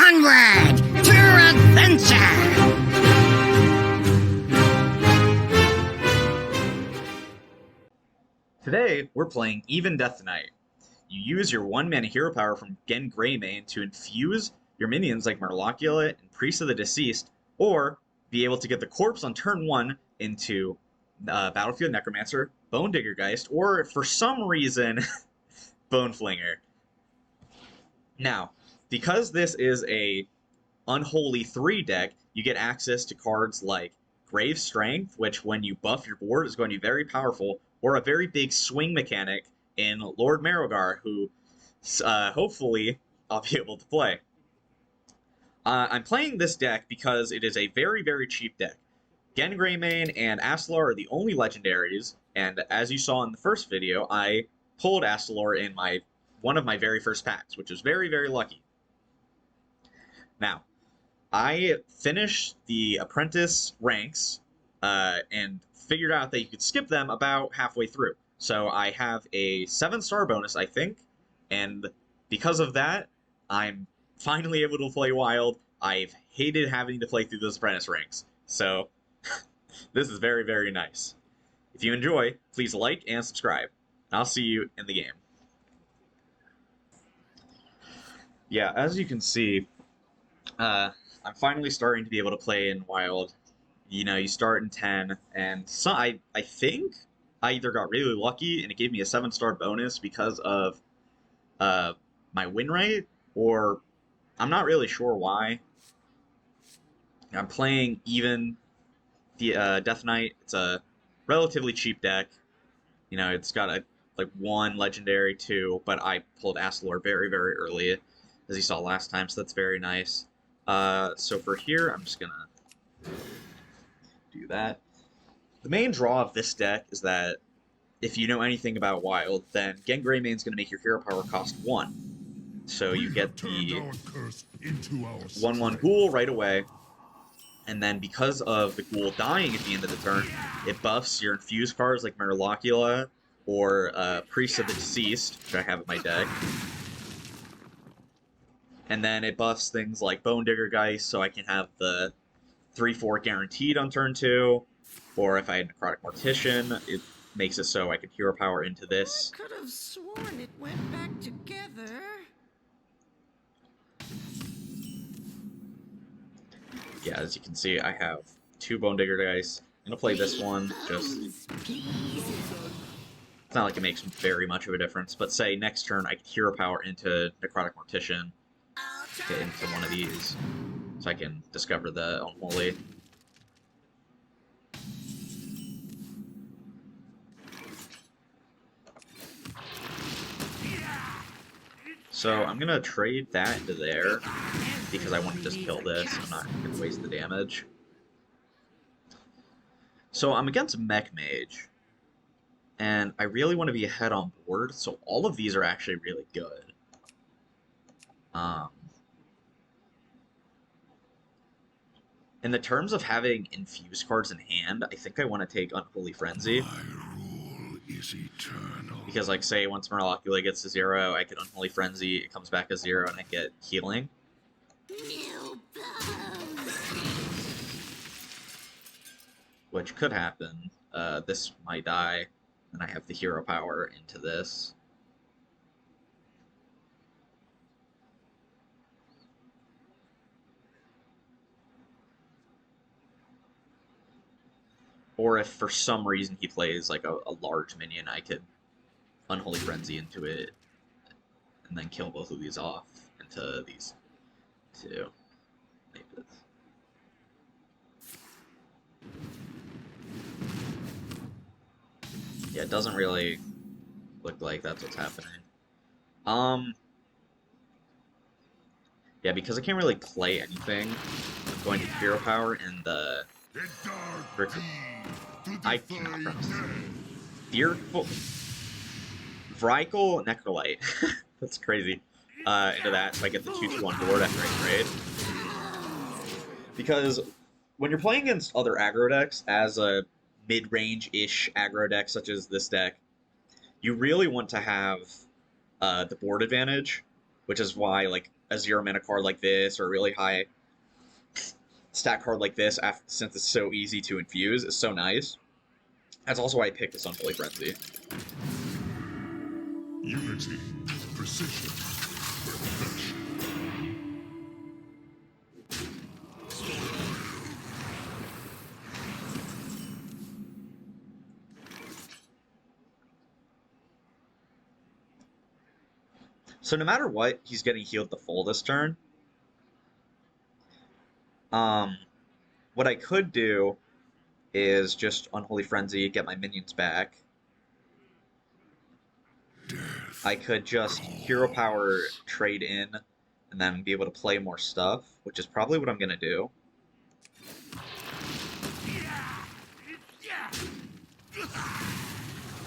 Onward to adventure! Today, we're playing Even Death Knight. You use your 1-mana hero power from Genn Greymane to infuse your minions like Murlocula and Priest of the Deceased, or be able to get the corpse on turn 1 into Battlefield Necromancer, Bonedigger Geist, or for some reason, Flinger. Now, because this is a Unholy 3 deck, you get access to cards like Grave Strength, which when you buff your board is going to be very powerful, or a very big swing mechanic in Lord Marrowgar, who hopefully I'll be able to play. I'm playing this deck because it is a very, very cheap deck. Genn Greymane and Astalor are the only legendaries, and as you saw in the first video, I pulled Astalor in one of my very first packs, which was very, very lucky. Now, I finished the apprentice ranks and figured out that you could skip them about halfway through. So I have a 7-star bonus, I think, and because of that, I'm finally able to play Wild. I've hated having to play through those apprentice ranks, so this is very, very nice. If you enjoy, please like and subscribe. I'll see you in the game. Yeah, as you can see, I'm finally starting to be able to play in Wild. You know, you start in 10, and so I think I either got really lucky and it gave me a 7-star bonus because of my win rate, or I'm not really sure why. I'm playing Even the Death Knight. It's a relatively cheap deck. You know, it's got like 1 legendary, 2, but I pulled Astalor very, very early, as you saw last time, so that's very nice. So for here, I'm just gonna do that. The main draw of this deck is that if you know anything about Wild, then Genn Greymane is going to make your hero power cost 1. So you get the 1/1 ghoul right away, and then because of the ghoul dying at the end of the turn, it buffs your infused cards like Murlocula or Priest of the Deceased, which I have in my deck. And then it buffs things like Bonedigger Geist, so I can have the 3/4 guaranteed on turn 2, or if I had Necrotic Mortician, it makes it so I can hero power into this. I could have sworn it went back together. Yeah, as you can see, I have 2 Bonedigger Geist. I'm gonna play this one, just... It's not like it makes very much of a difference, but say next turn I can hero power into Necrotic Mortician, get into one of these, so I can discover the Unholy. So I'm gonna trade that into there, because I want to just kill this. I'm not gonna waste the damage. So I'm against Mech Mage, and I really want to be ahead on board, so all of these are actually really good. In the terms of having infused cards in hand, I think I want to take Unholy Frenzy. My rule is eternal. Because, like, say, once Murlocula gets to 0, I could Unholy Frenzy, it comes back to 0, and I get healing. Which could happen. This might die, and I have the hero power into this. Or if for some reason he plays like a large minion, I could Unholy Frenzy into it, and then kill both of these off into these 2. Maybe this. Yeah, it doesn't really look like that's what's happening. Yeah, because I can't really play anything, I'm going to hero power in the Vrykul. I cannot pronounce this. Vrykul Necrolyte. That's crazy. Into that, so I get the 2/2 on board after I trade. Because when you're playing against other aggro decks, as a mid-range-ish aggro deck such as this deck, you really want to have the board advantage, which is why, like, a 0 mana card like this, or a really high stat card like this, since it's so easy to infuse, is so nice. That's also why I picked this Unholy Frenzy. Unity, precision, perfection. So no matter what, he's getting healed the full this turn. What I could do is just Unholy Frenzy, get my minions back. I could just Hero Power, trade in, and then be able to play more stuff, which is probably what I'm going to do.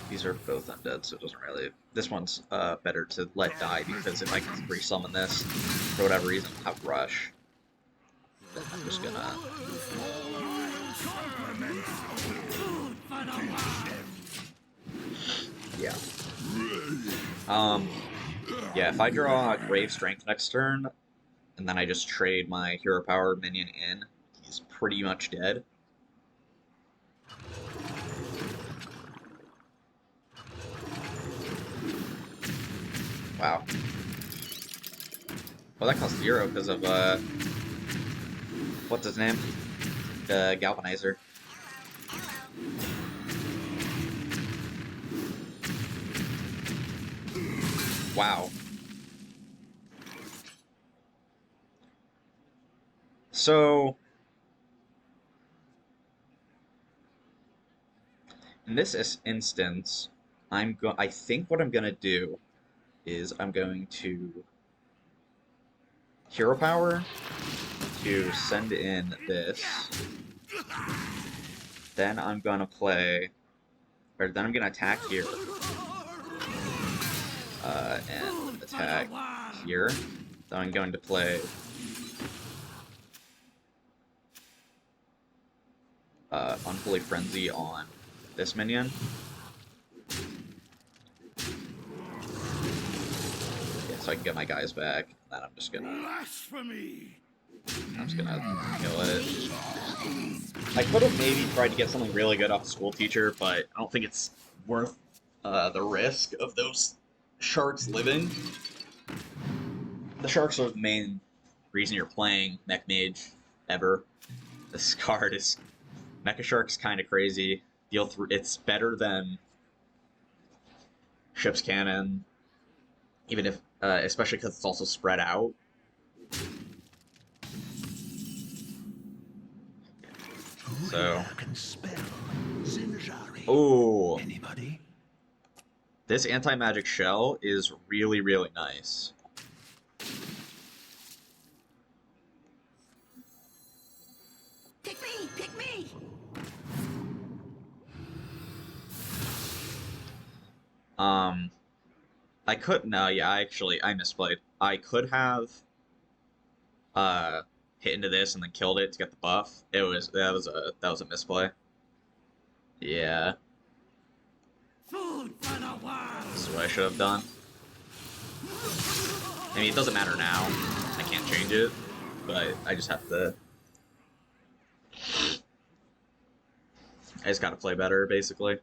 These are both undead, so it doesn't really... This one's better to let die, because if I can re-summon this, for whatever reason, have Rush. Then I'm just gonna... Yeah. Yeah, if I draw Grave Strength next turn, and then I just trade my Hero Power minion in, he's pretty much dead. Wow. Well, that costs 0 because of, what's his name? The Galvanizer. Wow. So, in this instance, I think what I'm gonna do is I'm going to Hero Power to send in this. Then I'm gonna play, or then I'm gonna attack here. And attack here. Then I'm going to play Unholy Frenzy on this minion. Yeah, so I can get my guys back. Then I'm just gonna kill it. I could have maybe tried to get something really good off the School Teacher, but I don't think it's worth the risk of those sharks living. The sharks are the main reason you're playing Mech Mage ever. This card is... Mecha Shark's kind of crazy. It's better than Ship's Cannon, even if, especially because it's also spread out. So, oh, this anti-magic shell is really, really nice. Pick me! Pick me! I could, no, yeah, I misplayed. I could have, hit into this and then killed it to get the buff. That was a misplay. Yeah. Food for the world! This is what I should have done. I mean, it doesn't matter now. I can't change it, but I just have to... I just gotta play better, basically.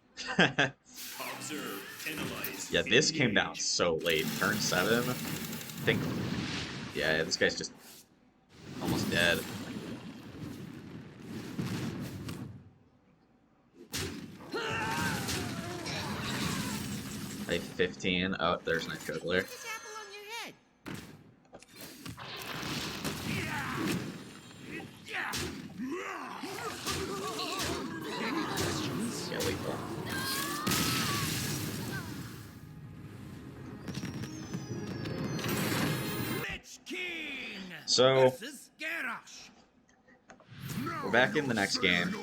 Yeah, this came down so late. Turn 7? I think... Yeah, this guy's just almost dead. Like 15. Oh, there's my Juggler. Yeah, lethal. So, we're back in the next game.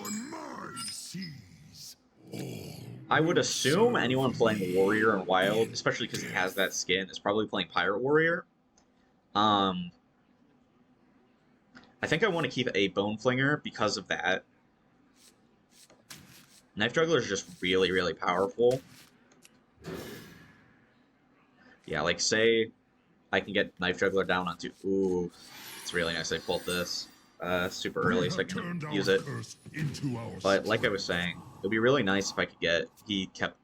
I would assume anyone playing Warrior and Wild, especially because he has that skin, is probably playing Pirate Warrior. I think I want to keep a Bone Flinger because of that. Knife Juggler is just really, really powerful. Yeah, like say I can get Knife Juggler down onto... Ooh, it's really nice I pulled this super early so I can use it. But like I was saying, it would be really nice if I could get... He kept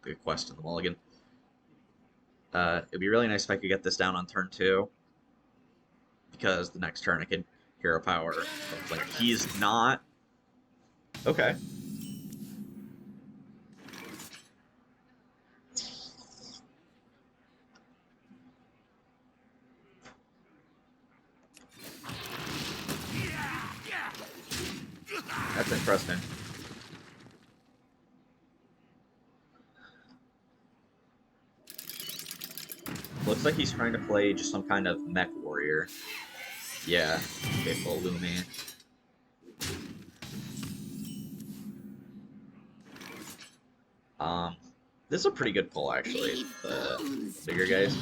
the quest in the mulligan. It would be really nice if I could get this down on turn 2. Because the next turn I could hero power Flinger. He's not... Okay. That's interesting. Looks like he's trying to play just some kind of mech warrior. Yeah, faithful Lumi. This is a pretty good pull actually, the bigger guys.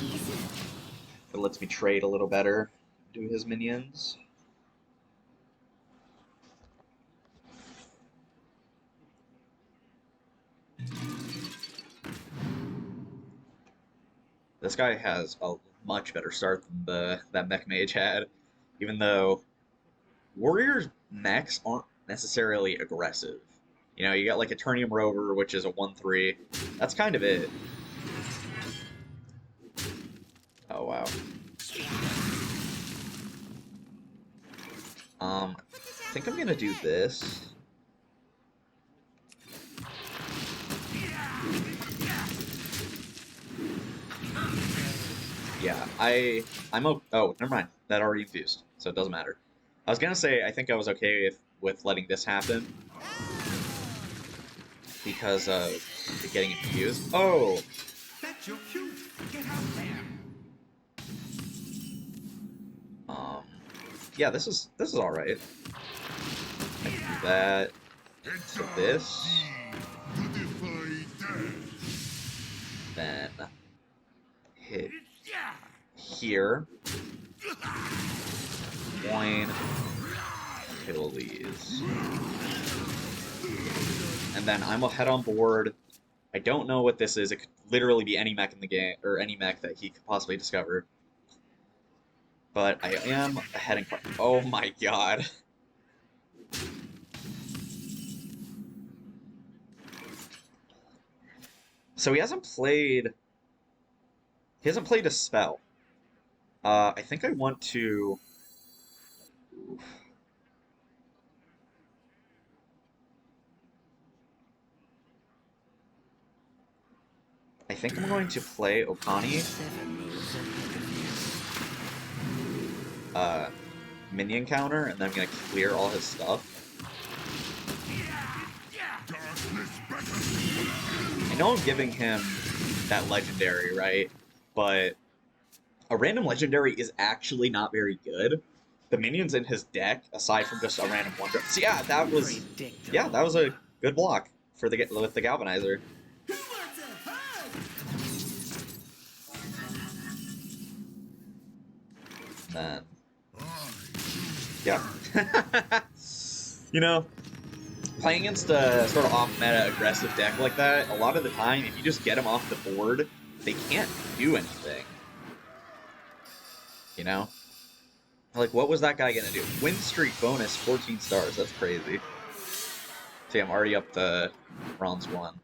It lets me trade a little better, do his minions. This guy has a much better start than that mech mage had, even though warriors mechs aren't necessarily aggressive. You know, you got like Eternium Rover, which is a 1/3. That's kind of it. Oh wow. I think I'm gonna do this. Yeah, I'm oh, never mind. That already infused, so it doesn't matter. I was gonna say I think I was okay with letting this happen because of it getting infused. Oh. That's your cue. Get out there. Yeah, this is all right. I can do that. So this. Then hit here. Coin. Kill these. And then I'm ahead on board. I don't know what this is. It could literally be any mech in the game, or any mech that he could possibly discover. But I am ahead in... Oh my god. So he hasn't played a spell. I think I want to... Oof. I think I'm going to play Okani. Minion counter, and then I'm going to clear all his stuff. I know I'm giving him that legendary, right? But a random legendary is actually not very good. The minions in his deck, aside from just a random one drop. So yeah, that was a good block for with the galvanizer. Then, yeah. You know, playing against a sort of off-meta aggressive deck like that, a lot of the time, if you just get them off the board, they can't do anything. You know? Like, what was that guy gonna do? Win streak bonus, 14 stars. That's crazy. See, I'm already up to bronze 1.